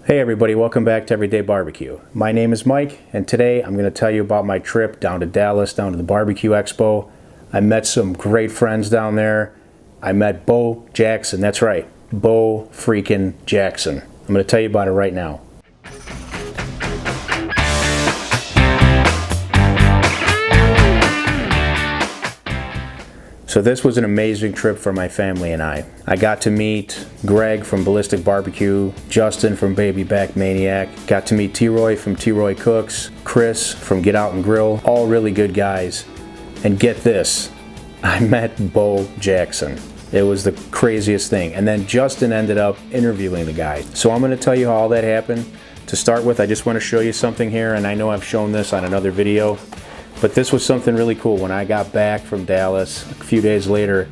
Hey everybody, welcome back to Everyday Barbecue. My name is Mike, and today I'm going to tell you about my trip down to Dallas, down to the Barbecue Expo. I met some great friends down there. I met Bo Jackson, that's right, Bo freaking Jackson. I'm going to tell you about it right now. So this was an amazing trip for my family and I. I got to meet Greg from Ballistic Barbecue, Justin from Baby Back Maniac, got to meet T-Roy from T-Roy Cooks, Chris from Get Out and Grill, all really good guys. And get this, I met Bo Jackson. It was the craziest thing. And then Justin ended up interviewing the guy. So I'm going to tell you how all that happened. To start with, I just want to show you something here, and I know I've shown this on another video. But this was something really cool. When I got back from Dallas, a few days later,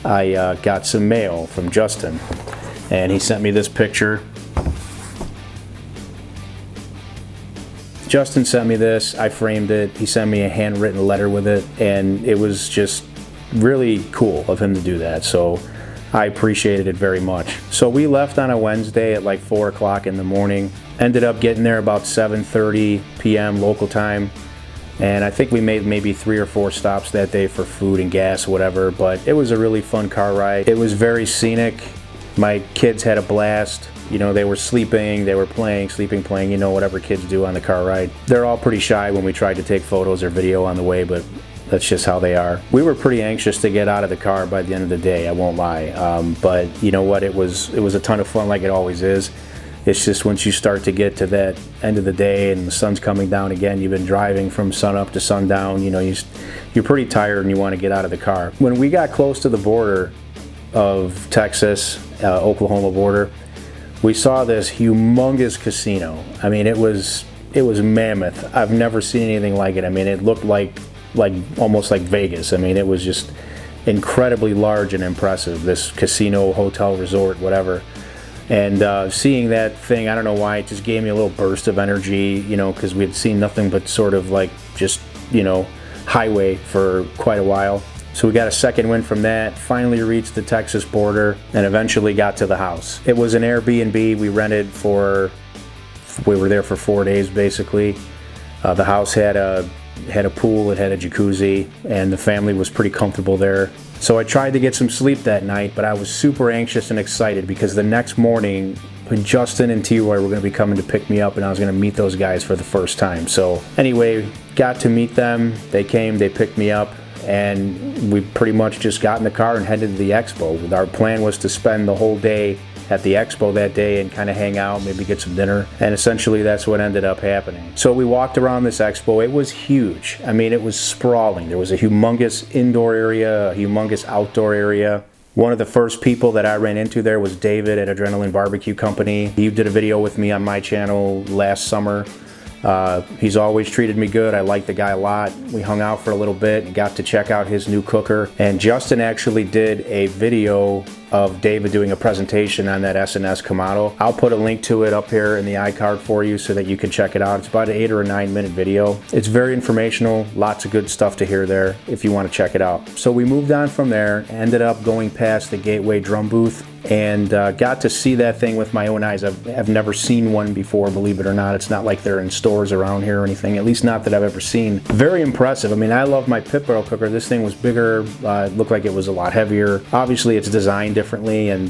I got some mail from Justin. And he sent me this picture. Justin sent me this, I framed it, he sent me a handwritten letter with it, and it was just really cool of him to do that. So I appreciated it very much. So we left on a Wednesday at like 4 o'clock in the morning. Ended up getting there about 7:30 p.m. local time. And I think we made maybe 3 or 4 stops that day for food and gas, whatever, but it was a really fun car ride. It was very scenic. My kids had a blast. You know, they were sleeping, they were playing, sleeping, playing, you know, whatever kids do on the car ride. They're all pretty shy when we tried to take photos or video on the way, but that's just how they are. We were pretty anxious to get out of the car by the end of the day, I won't lie. But you know what, it was a ton of fun, like it always is. It's just once you start to get to that end of the day and the sun's coming down again, you've been driving from sun up to sundown, you know, you're pretty tired and you want to get out of the car. When we got close to the border of Texas, Oklahoma border, we saw this humongous casino. I mean, it was mammoth. I've never seen anything like it. I mean, it looked like almost like Vegas. I mean, it was just incredibly large and impressive, this casino, hotel, resort, whatever. And seeing that thing, I don't know why, it just gave me a little burst of energy, you know, because we had seen nothing but sort of like just, you know, highway for quite a while. So we got a second win from that, finally reached the Texas border, and eventually got to the house. It was an Airbnb we rented we were there for 4 days basically. The house had a pool, it had a jacuzzi, and the family was pretty comfortable there. So I tried to get some sleep that night, but I was super anxious and excited because the next morning, Justin and T-Roy were going to be coming to pick me up, and I was going to meet those guys for the first time. So anyway, got to meet them. They came, they picked me up, and we pretty much just got in the car and headed to the expo. Our plan was to spend the whole day at the expo that day and kind of hang out, maybe get some dinner, and essentially that's what ended up happening. So we walked around this expo. It was huge. I mean, it was sprawling. There was a humongous indoor area, a humongous outdoor area. One of the first people that I ran into there was David at Adrenaline Barbecue Company. He did a video with me on my channel last summer. He's always treated me good. I like the guy a lot. We hung out for a little bit and got to check out his new cooker. And Justin actually did a video of David doing a presentation on that S&S Kamado. I'll put a link to it up here in the iCard for you so that you can check it out. It's about an 8 or 9 minute video. It's very informational, lots of good stuff to hear there if you want to check it out. So we moved on from there, ended up going past the Gateway drum booth, and got to see that thing with my own eyes. I've never seen one before, believe it or not. It's not like they're in stores around here or anything, at least not that I've ever seen. Very impressive. I mean, I love my pit barrel cooker. This thing was bigger, it looked like it was a lot heavier. Obviously, it's designed differently, and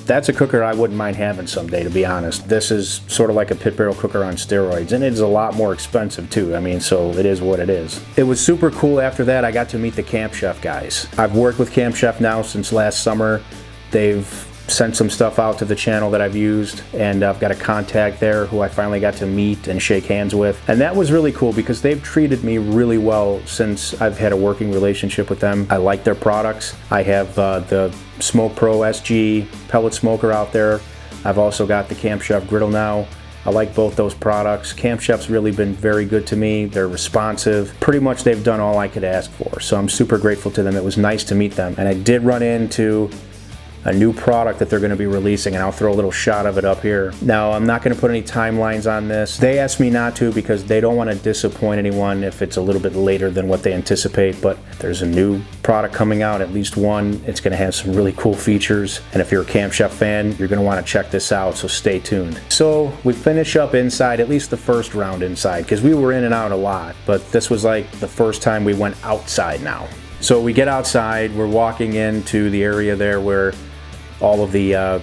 that's a cooker I wouldn't mind having someday, to be honest. This is sort of like a pit barrel cooker on steroids, and it's a lot more expensive too. I mean, so it is what it is. It was super cool. After that, I got to meet the Camp Chef guys. I've worked with Camp Chef now since last summer. They've sent some stuff out to the channel that I've used, and I've got a contact there who I finally got to meet and shake hands with, and that was really cool because they've treated me really well since I've had a working relationship with them. I like their products. I have the Smoke Pro SG pellet smoker out there. I've also got the Camp Chef griddle now. I like both those products. Camp Chef's really been very good to me. They're responsive. Pretty much they've done all I could ask for, so I'm super grateful to them. It was nice to meet them, and I did run into a new product that they're going to be releasing, and I'll throw a little shot of it up here. Now, I'm not going to put any timelines on this. They asked me not to because they don't want to disappoint anyone if it's a little bit later than what they anticipate, but there's a new product coming out, at least one. It's going to have some really cool features, and if you're a Camp Chef fan, you're going to want to check this out, so stay tuned. So we finish up inside, at least the first round inside, because we were in and out a lot, but this was like the first time we went outside now. So we get outside, we're walking into the area there where all of the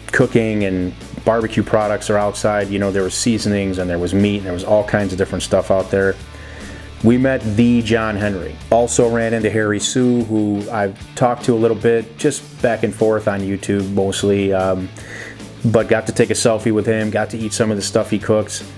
cooking and barbecue products are outside. You know, there was seasonings and there was meat and there was all kinds of different stuff out there. We met the John Henry. Also ran into Harry Sue, who I've talked to a little bit, just back and forth on YouTube mostly, but got to take a selfie with him, got to eat some of the stuff he cooks.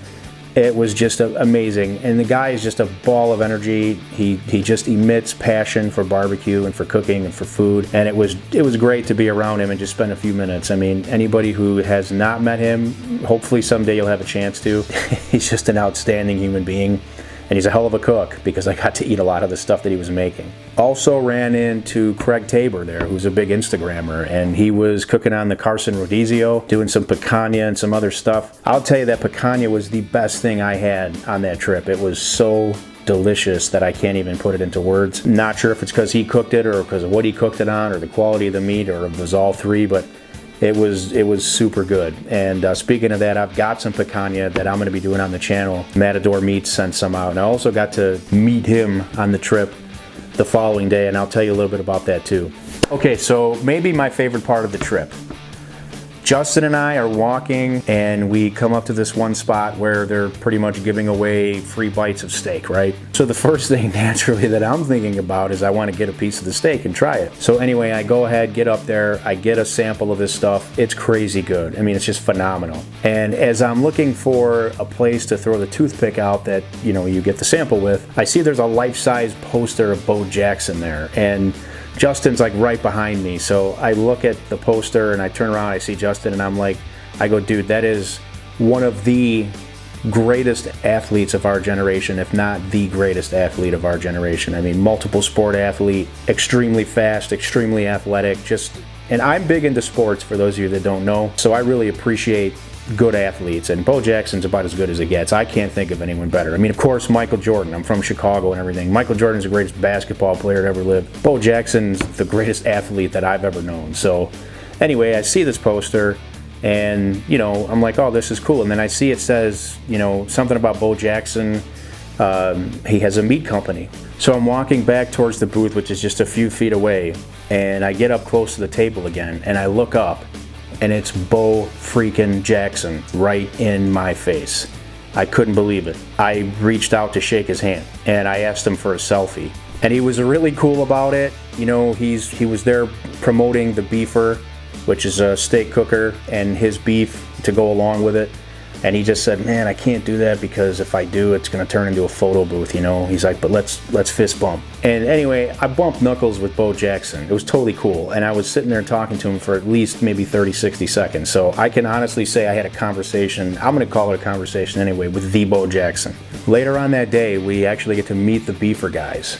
It was just amazing, and the guy is just a ball of energy. He just emits passion for barbecue and for cooking and for food, and it was great to be around him and just spend a few minutes. I mean, anybody who has not met him, hopefully someday you'll have a chance to. He's just an outstanding human being, and he's a hell of a cook because I got to eat a lot of the stuff that he was making. Also ran into Craig Tabor there, who's a big Instagrammer, and he was cooking on the Carson Rodizio, doing some picanha and some other stuff. I'll tell you that picanha was the best thing I had on that trip. It was so delicious that I can't even put it into words. Not sure if it's because he cooked it or because of what he cooked it on or the quality of the meat or if it was all three, but it was super good. And speaking of that, I've got some picanha that I'm going to be doing on the channel. Matador Meats sent some out, and I also got to meet him on the trip the following day, and I'll tell you a little bit about that too. Okay, so maybe my favorite part of the trip. Justin and I are walking, and we come up to this one spot where they're pretty much giving away free bites of steak, right? So the first thing naturally that I'm thinking about is I want to get a piece of the steak and try it. So anyway, I go ahead, get up there, I get a sample of this stuff. It's crazy good. I mean, it's just phenomenal. And as I'm looking for a place to throw the toothpick out that, you know, you get the sample with, I see there's a life-size poster of Bo Jackson there, and Justin's like right behind me, so I look at the poster and I turn around, I see Justin, and I go, dude, that is one of the greatest athletes of our generation, if not the greatest athlete of our generation. I mean, multiple sport athlete, extremely fast, extremely athletic, and I'm big into sports, for those of you that don't know, so I really appreciate good athletes, and Bo Jackson's about as good as it gets. I can't think of anyone better. I mean, of course, Michael Jordan. I'm from Chicago and everything. Michael Jordan's the greatest basketball player to ever live. Bo Jackson's the greatest athlete that I've ever known. So anyway, I see this poster, and, you know, I'm like, oh, this is cool. And then I see it says, you know, something about Bo Jackson. He has a meat company. So I'm walking back towards the booth, which is just a few feet away, and I get up close to the table again, and I look up, and it's Bo freaking Jackson right in my face. I couldn't believe it. I reached out to shake his hand, and I asked him for a selfie. And he was really cool about it. You know, he was there promoting the Beefer, which is a steak cooker, and his beef to go along with it. And he just said, man, I can't do that because if I do, it's going to turn into a photo booth, you know? He's like, but let's fist bump. And anyway, I bumped knuckles with Bo Jackson. It was totally cool. And I was sitting there talking to him for at least maybe 30, 60 seconds. So I can honestly say I had a conversation, I'm going to call it a conversation anyway, with the Bo Jackson. Later on that day, we actually get to meet the Beefer guys.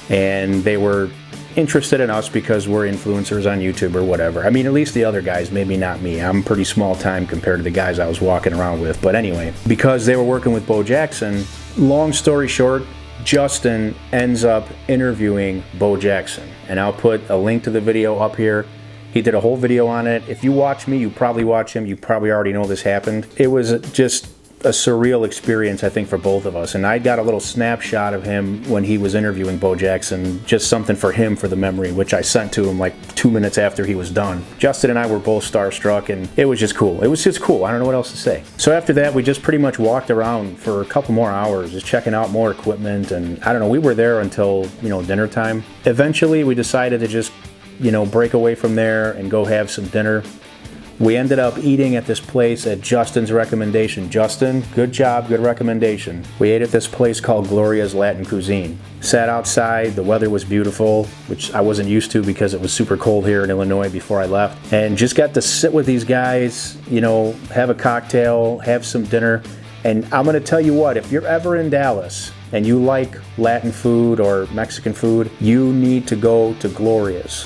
And they were interested in us because we're influencers on YouTube or whatever. I mean, at least the other guys, maybe not me. I'm pretty small time compared to the guys I was walking around with. But anyway, because they were working with Bo Jackson, long story short, Justin ends up interviewing Bo Jackson. And I'll put a link to the video up here. He did a whole video on it. If you watch me, you probably watch him. You probably already know this happened. It was just a surreal experience, I think, for both of us. And I got a little snapshot of him when he was interviewing Bo Jackson, just something for him for the memory, which I sent to him like 2 minutes after he was done. Justin and I were both starstruck, and it was just cool. It was just cool. I don't know what else to say. So after that, we just pretty much walked around for a couple more hours, just checking out more equipment, and I don't know, we were there until, you know, dinner time. Eventually, we decided to just, you know, break away from there and go have some dinner. We ended up eating at this place at Justin's recommendation. Justin, good job, good recommendation. We ate at this place called Gloria's Latin Cuisine. Sat outside, the weather was beautiful, which I wasn't used to because it was super cold here in Illinois before I left. And just got to sit with these guys, you know, have a cocktail, have some dinner. And I'm gonna tell you what, if you're ever in Dallas and you like Latin food or Mexican food, you need to go to Gloria's.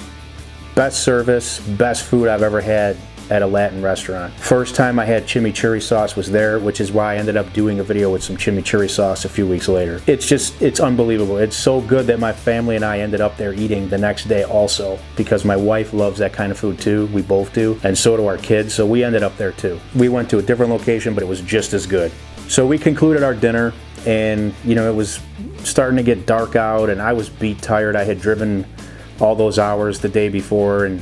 Best service, best food I've ever had at a Latin restaurant. First time I had chimichurri sauce was there, which is why I ended up doing a video with some chimichurri sauce a few weeks later. It's unbelievable. It's so good that my family and I ended up there eating the next day also, because my wife loves that kind of food too. We both do, and so do our kids, so we ended up there too. We went to a different location, but it was just as good. So we concluded our dinner, and you know, it was starting to get dark out, and I was beat tired. I had driven all those hours the day before, and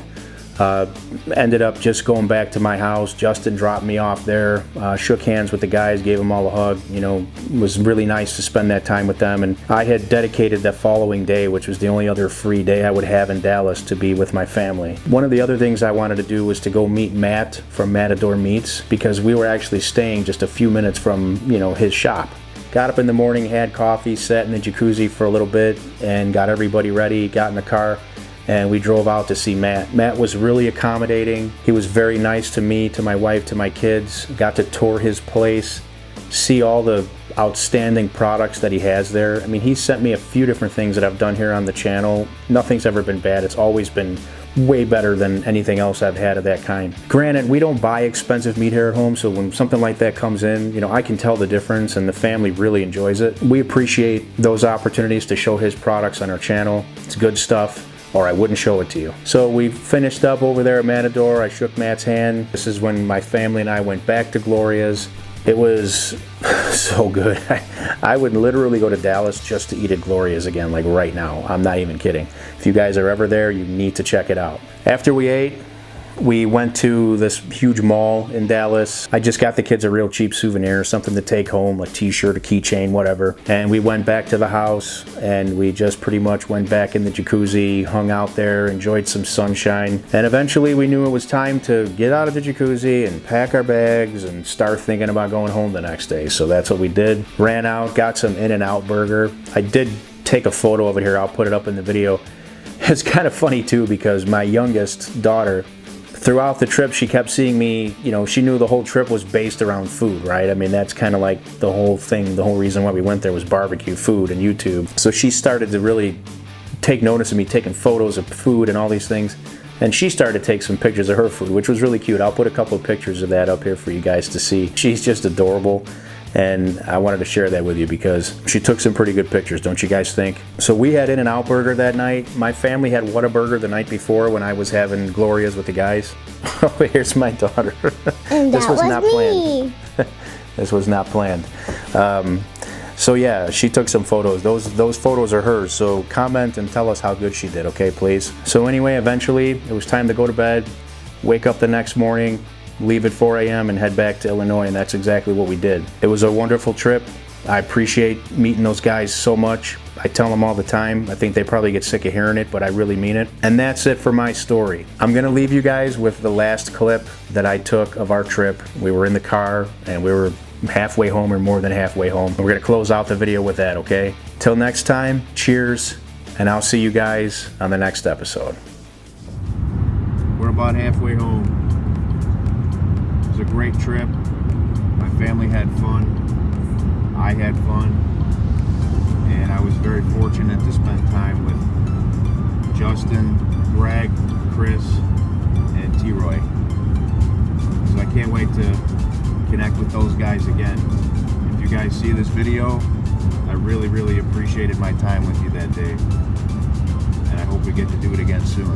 ended up just going back to my house. Justin dropped me off there, shook hands with the guys, gave them all a hug. You know, it was really nice to spend that time with them. And I had dedicated the following day, which was the only other free day I would have in Dallas, to be with my family. One of the other things I wanted to do was to go meet Matt from Matador Meats, because we were actually staying just a few minutes from, you know, his shop. Got up in the morning, had coffee, sat in the jacuzzi for a little bit, and got everybody ready, got in the car, and we drove out to see Matt. Matt was really accommodating. He was very nice to me, to my wife, to my kids. Got to tour his place, see all the outstanding products that he has there. I mean, he sent me a few different things that I've done here on the channel. Nothing's ever been bad. It's always been way better than anything else I've had of that kind. Granted, we don't buy expensive meat here at home, so when something like that comes in, you know, I can tell the difference, and the family really enjoys it. We appreciate those opportunities to show his products on our channel. It's good stuff, or I wouldn't show it to you. So we finished up over there at Matador. I shook Matt's hand. This is when my family and I went back to Gloria's. It was so good. I would literally go to Dallas just to eat at Gloria's again, like right now. I'm not even kidding. If you guys are ever there, you need to check it out. After we ate, we went to this huge mall in Dallas. I just got the kids a real cheap souvenir, something to take home, a t-shirt, a keychain, whatever. And we went back to the house, and we just pretty much went back in the jacuzzi, hung out there, enjoyed some sunshine. And eventually we knew it was time to get out of the jacuzzi and pack our bags and start thinking about going home the next day. So that's what we did. Ran out, got some In-N-Out burger. I did take a photo of it here. I'll put it up in the video. It's kind of funny too, because my youngest daughter, throughout the trip, she kept seeing me, you know, she knew the whole trip was based around food, right? I mean, that's kind of like the whole thing, the whole reason why we went there was barbecue, food, and YouTube. So she started to really take notice of me taking photos of food and all these things. And she started to take some pictures of her food, which was really cute. I'll put a couple of pictures of that up here for you guys to see. She's just adorable. And I wanted to share that with you because she took some pretty good pictures, don't you guys think? So we had In-N-Out burger that night. My family had Whataburger the night before when I was having Gloria's with the guys. Oh, here's my daughter. And this was not me. planned. This was not planned. So yeah, she took some photos. Those photos are hers. So comment and tell us how good she did, okay, please? So anyway, eventually it was time to go to bed, wake up the next morning, leave at 4 a.m. and head back to Illinois, and that's exactly what we did. It was a wonderful trip. I appreciate meeting those guys so much. I tell them all the time. I think they probably get sick of hearing it, but I really mean it. And that's it for my story. I'm gonna leave you guys with the last clip that I took of our trip. We were in the car and we were halfway home, or more than halfway home. We're gonna close out the video with that, okay? Till next time, cheers, and I'll see you guys on the next episode. We're about halfway home. It was a great trip. My family had fun. I had fun. And I was very fortunate to spend time with Justin, Greg, Chris, and T-Roy. So I can't wait to connect with those guys again. If you guys see this video, I really, really appreciated my time with you that day. And I hope we get to do it again soon.